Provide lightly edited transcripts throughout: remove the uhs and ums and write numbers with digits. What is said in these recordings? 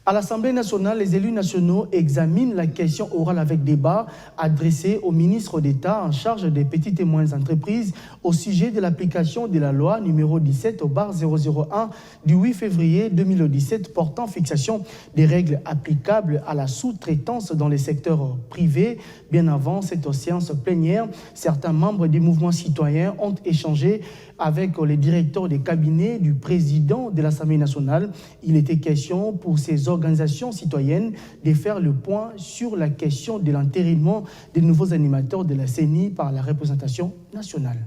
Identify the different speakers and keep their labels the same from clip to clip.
Speaker 1: À l'Assemblée nationale, les élus nationaux examinent la question orale avec débat adressée au ministre d'État en charge des petites et moyennes entreprises au sujet de l'application de la loi numéro 17/001 du 8 février 2017 portant fixation des règles applicables à la sous-traitance dans les secteurs privés. Bien avant cette séance plénière, certains membres du mouvement citoyen ont échangé avec les directeurs des cabinets du président de l'Assemblée nationale. Il était question pour ces organisations citoyennes de faire le point sur la question de l'entérinement des nouveaux animateurs de la CENI par la représentation nationale.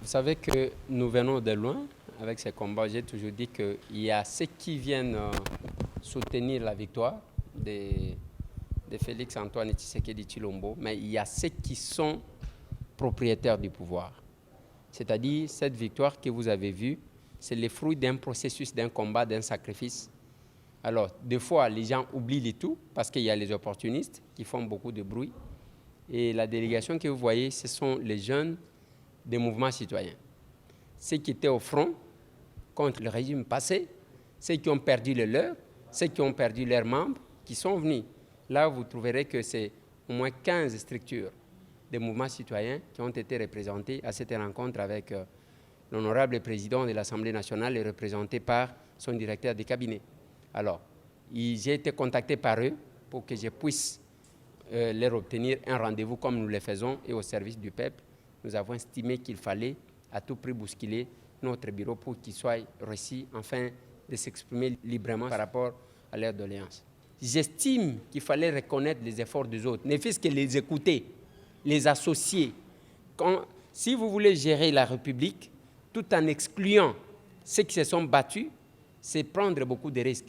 Speaker 2: Vous savez que nous venons de loin avec ces combats. J'ai toujours dit qu'il y a ceux qui viennent soutenir la victoire de Félix Antoine Tshisekedi Tshilombo, mais il y a ceux qui sont propriétaires du pouvoir. C'est-à-dire, cette victoire que vous avez vue, c'est le fruit d'un processus, d'un combat, d'un sacrifice. Alors, des fois, les gens oublient le tout parce qu'il y a les opportunistes qui font beaucoup de bruit. Et la délégation que vous voyez, ce sont les jeunes des mouvements citoyens. Ceux qui étaient au front contre le régime passé, ceux qui ont perdu le leur, ceux qui ont perdu leurs membres, qui sont venus. Là, vous trouverez que c'est au moins 15 structures des mouvements citoyens qui ont été représentés à cette rencontre avec l'honorable président de l'Assemblée nationale et représenté par son directeur de cabinet. Alors, j'ai été contacté par eux pour que je puisse leur obtenir un rendez-vous comme nous le faisons et au service du peuple. Nous avons estimé qu'il fallait à tout prix bousculer notre bureau pour qu'il soit reçu afin de s'exprimer librement par rapport à leurs doléances. J'estime qu'il fallait reconnaître les efforts des autres, ne fût-ce que les écouter, les associer. Si vous voulez gérer la République tout en excluant ceux qui se sont battus, c'est prendre beaucoup de risques.